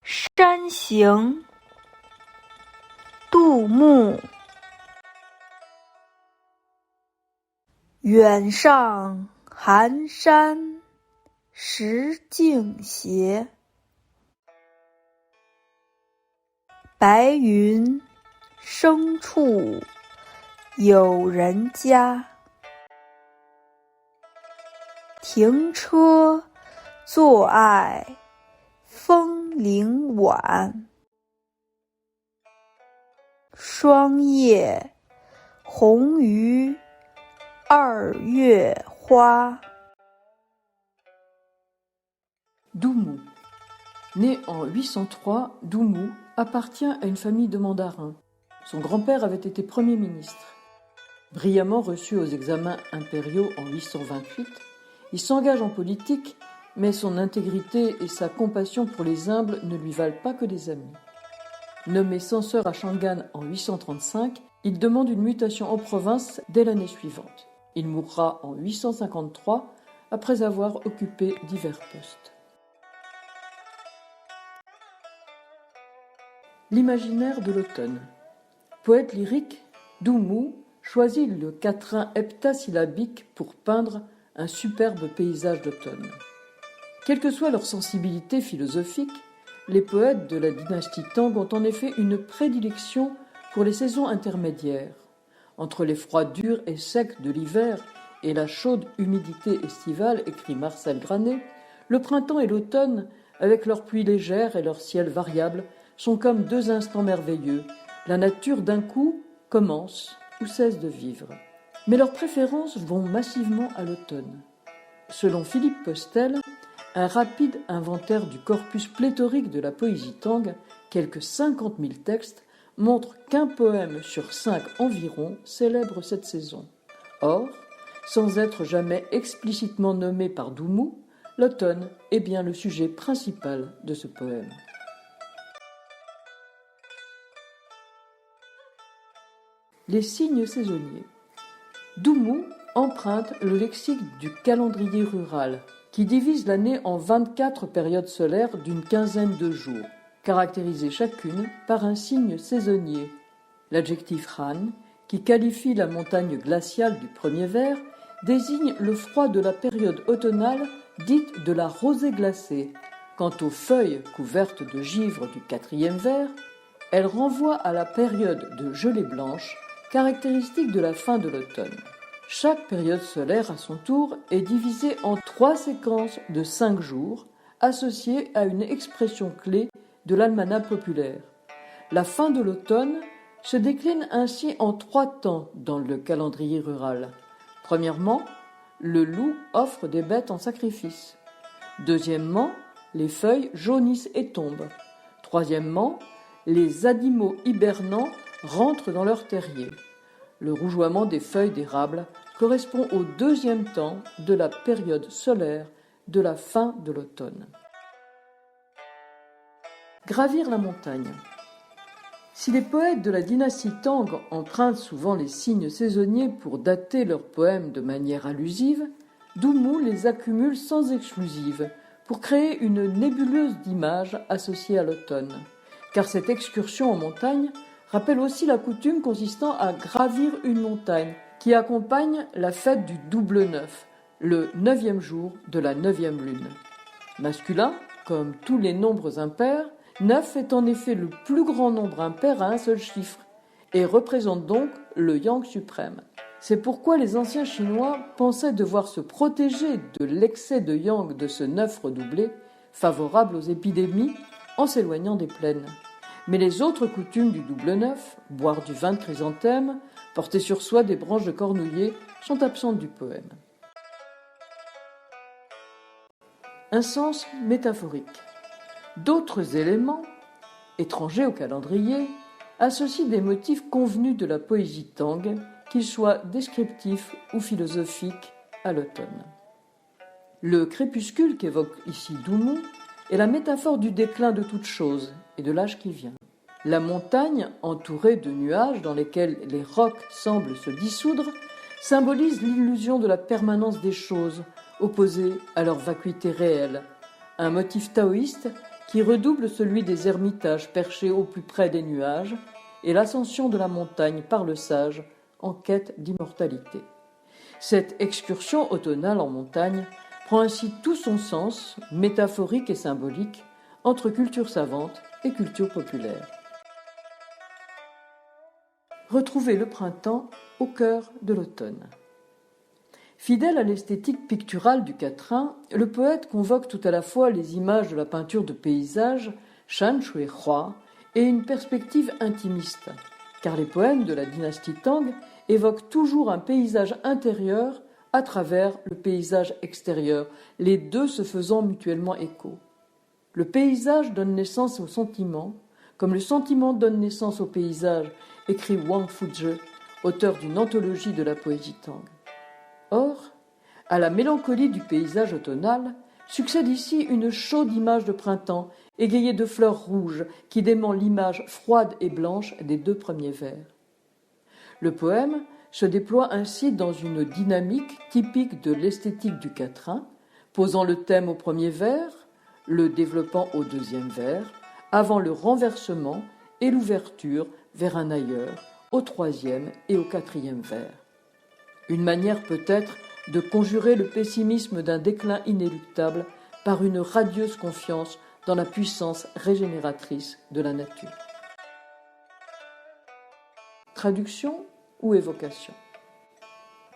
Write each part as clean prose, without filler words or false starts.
山行，杜牧。远上寒山石径斜，白云生处有人家。停车坐爱枫林晚，霜叶红于二月花。Doumou. Né en 803, Doumou appartient à une famille de mandarins. Son grand-père avait été Premier ministre. Brillamment reçu aux examens impériaux en 828, il s'engage en politique, mais son intégrité et sa compassion pour les humbles ne lui valent pas que des amis. Nommé censeur à Shangan en 835, il demande une mutation en province dès l'année suivante. Il mourra en 853 après avoir occupé divers postes. L'imaginaire de l'automne. Poète lyrique, Doumou choisit le quatrain heptasyllabique pour peindre un superbe paysage d'automne. Quelle que soit leur sensibilité philosophique, les poètes de la dynastie Tang ont en effet une prédilection pour les saisons intermédiaires. Entre les froids durs et secs de l'hiver et la chaude humidité estivale, écrit Marcel Granet, le printemps et l'automne, avec leurs pluies légères et leur ciel variable, sont comme deux instants merveilleux. La nature d'un coup commence ou cesse de vivre. Mais leurs préférences vont massivement à l'automne. Selon Philippe Postel, un rapide inventaire du corpus pléthorique de la poésie Tang, quelques 50 000 textes, montre qu'un poème sur 5 environ célèbre cette saison. Or, sans être jamais explicitement nommé par Doumou, l'automne est bien le sujet principal de ce poème. Les signes saisonniers. Doumou emprunte le lexique du calendrier rural, qui divise l'année en 24 périodes solaires d'une quinzaine de jours, caractérisées chacune par un signe saisonnier. L'adjectif Han, qui qualifie la montagne glaciale du premier vers, désigne le froid de la période automnale dite de la rosée glacée. Quant aux feuilles couvertes de givre du quatrième vers, elles renvoient à la période de gelée blanche, caractéristique de la fin de l'automne. Chaque période solaire, à son tour, est divisée en 3 séquences de 5 jours, associées à une expression clé de l'almanach populaire. La fin de l'automne se décline ainsi en 3 temps dans le calendrier rural. Premièrement, le loup offre des bêtes en sacrifice. Deuxièmement, les feuilles jaunissent et tombent. Troisièmement, les animaux hibernants rentrent dans leur terrier. Le rougeoiement des feuilles d'érable correspond au 2e temps de la période solaire de la fin de l'automne. Gravir la montagne. Si les poètes de la dynastie Tang empruntent souvent les signes saisonniers pour dater leurs poèmes de manière allusive, Doumou les accumule sans exclusive pour créer une nébuleuse d'images associées à l'automne. Car cette excursion en montagne rappelle aussi la coutume consistant à gravir une montagne qui accompagne la fête du double 9, le 9e jour de la 9e lune. Masculin, comme tous les nombres impairs, 9 est en effet le plus grand nombre impair à un seul chiffre et représente donc le yang suprême. C'est pourquoi les anciens Chinois pensaient devoir se protéger de l'excès de yang de ce 9 redoublé, favorable aux épidémies, en s'éloignant des plaines. Mais les autres coutumes du double 9, boire du vin de chrysanthème, porter sur soi des branches de cornouiller, sont absentes du poème. Un sens métaphorique. D'autres éléments, étrangers au calendrier, associent des motifs convenus de la poésie Tang, qu'ils soient descriptifs ou philosophiques, à l'automne. Le crépuscule qu'évoque ici Doumou est la métaphore du déclin de toute chose et de l'âge qui vient. La montagne, entourée de nuages dans lesquels les rocs semblent se dissoudre, symbolise l'illusion de la permanence des choses, opposée à leur vacuité réelle. Un motif taoïste qui redouble celui des ermitages perchés au plus près des nuages, et l'ascension de la montagne par le sage en quête d'immortalité. Cette excursion automnale en montagne prend ainsi tout son sens, métaphorique et symbolique, entre culture savante et culture populaire. Retrouvez le printemps au cœur de l'automne. Fidèle à l'esthétique picturale du quatrain, le poète convoque tout à la fois les images de la peinture de paysage, Shan Shui Hua, et une perspective intimiste, car les poèmes de la dynastie Tang évoquent toujours un paysage intérieur à travers le paysage extérieur, les deux se faisant mutuellement écho. Le paysage donne naissance au sentiment, comme le sentiment donne naissance au paysage, écrit Wang Fuzhe, auteur d'une anthologie de la poésie Tang. Or, à la mélancolie du paysage automnal, succède ici une chaude image de printemps, égayée de fleurs rouges, qui dément l'image froide et blanche des deux premiers vers. Le poème se déploie ainsi dans une dynamique typique de l'esthétique du quatrain, posant le thème au premier vers, le développant au deuxième vers, avant le renversement et l'ouverture vers un ailleurs, au troisième et au quatrième vers. Une manière peut-être de conjurer le pessimisme d'un déclin inéluctable par une radieuse confiance dans la puissance régénératrice de la nature. Traduction ou évocation.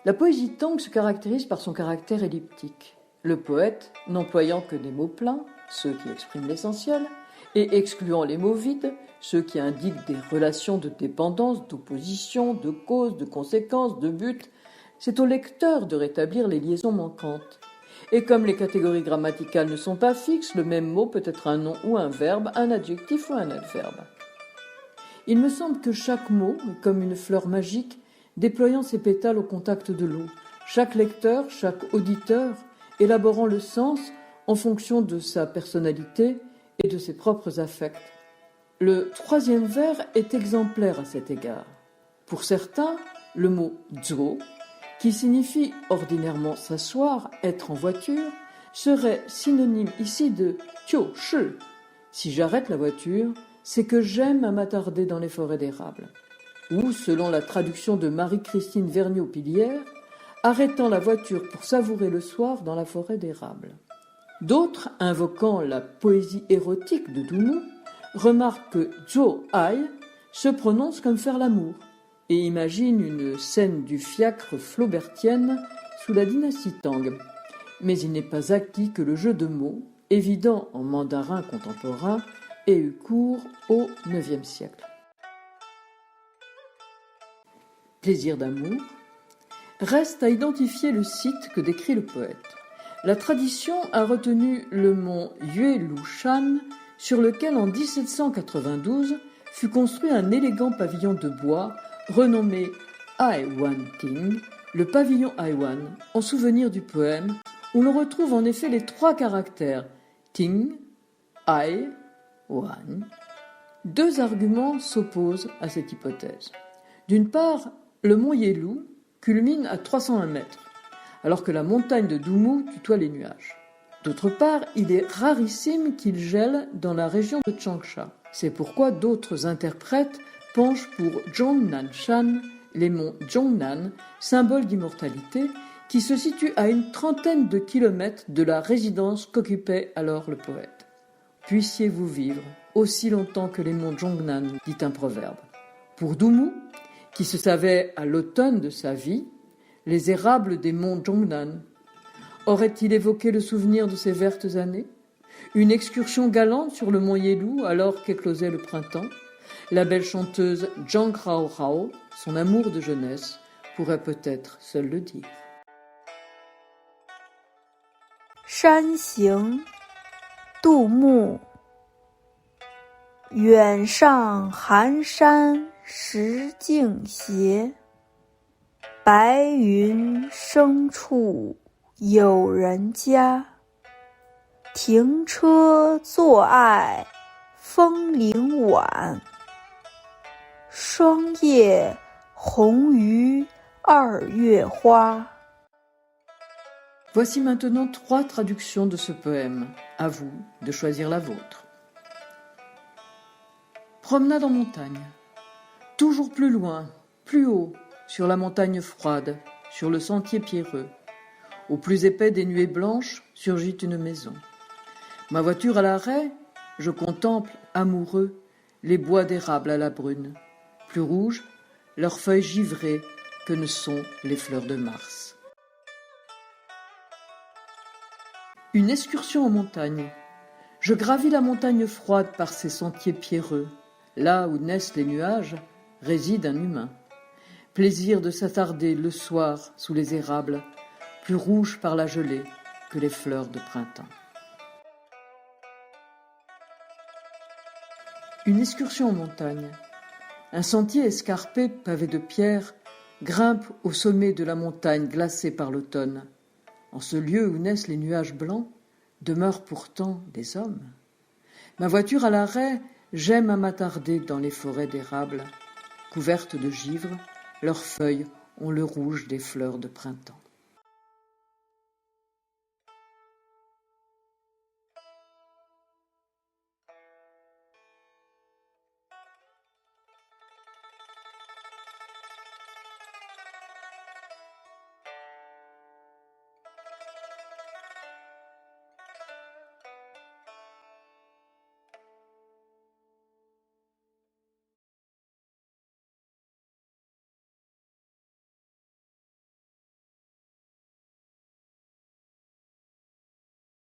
La poésie Tang se caractérise par son caractère elliptique, le poète n'employant que des mots pleins, ceux qui expriment l'essentiel, et excluant les mots vides, ceux qui indiquent des relations de dépendance, d'opposition, de cause, de conséquence, de but. C'est au lecteur de rétablir les liaisons manquantes. Et comme les catégories grammaticales ne sont pas fixes, le même mot peut être un nom ou un verbe, un adjectif ou un adverbe. Il me semble que chaque mot est comme une fleur magique, déployant ses pétales au contact de l'eau. Chaque lecteur, chaque auditeur, élaborant le sens en fonction de sa personnalité et de ses propres affects. Le troisième vers est exemplaire à cet égard. Pour certains, le mot « zhuo », qui signifie ordinairement s'asseoir, être en voiture, serait synonyme ici de « qiu shi ». Si j'arrête la voiture, c'est que j'aime à m'attarder dans les forêts d'érable. Ou, selon la traduction de Marie-Christine Vergniaud-Pilière, arrêtant la voiture pour savourer le soir dans la forêt d'érable. D'autres, invoquant la poésie érotique de Dumont, remarquent que Zhou Ai se prononce comme faire l'amour et imaginent une scène du fiacre flaubertienne sous la dynastie Tang. Mais il n'est pas acquis que le jeu de mots, évident en mandarin contemporain, ait eu cours au IXe siècle. Plaisir d'amour. Reste à identifier le site que décrit le poète. La tradition a retenu le mont Yue-Lu-Shan, sur lequel en 1792 fut construit un élégant pavillon de bois renommé Aiwan-Ting, le pavillon Aiwan, en souvenir du poème, où l'on retrouve en effet les trois caractères Ting, Ai, Wan. Deux arguments s'opposent à cette hypothèse. D'une part, le mont Yelu culmine à 301 mètres, alors que la montagne de Dummu tutoie les nuages. D'autre part, il est rarissime qu'il gèle dans la région de Changsha. C'est pourquoi d'autres interprètes penchent pour Zhongnanshan, les monts Zhongnan, symbole d'immortalité, qui se situent à une trentaine de kilomètres de la résidence qu'occupait alors le poète. Puissiez-vous vivre aussi longtemps que les monts Zhongnan, dit un proverbe. Pour Dummu, qui se savait à l'automne de sa vie, les érables des monts Zhongnan. Aurait-il évoqué le souvenir de ces vertes années? Une excursion galante sur le mont Yelu alors qu'éclosait le printemps? La belle chanteuse Zhang Rao Rao, son amour de jeunesse, pourrait peut-être seul le dire. 山行，杜牧。远上寒山石径斜，白云生处有人家。停车坐爱枫林晚，霜叶红于二月花。 Voici maintenant 3 traductions de ce poème. À vous de choisir la vôtre. Promenade en montagne. Toujours plus loin, plus haut, sur la montagne froide, sur le sentier pierreux. Au plus épais des nuées blanches surgit une maison. Ma voiture à l'arrêt, je contemple, amoureux, les bois d'érable à la brune, plus rouges, leurs feuilles givrées que ne sont les fleurs de mars. Une excursion en montagne. Je gravis la montagne froide par ses sentiers pierreux. Là où naissent les nuages, réside un humain. Plaisir de s'attarder le soir sous les érables, plus rouges par la gelée que les fleurs de printemps. Une excursion en montagne. Un sentier escarpé, pavé de pierres, grimpe au sommet de la montagne glacée par l'automne. En ce lieu où naissent les nuages blancs, demeurent pourtant des hommes. Ma voiture à l'arrêt, j'aime à m'attarder dans les forêts d'érable. Couvertes de givre, leurs feuilles ont le rouge des fleurs de printemps.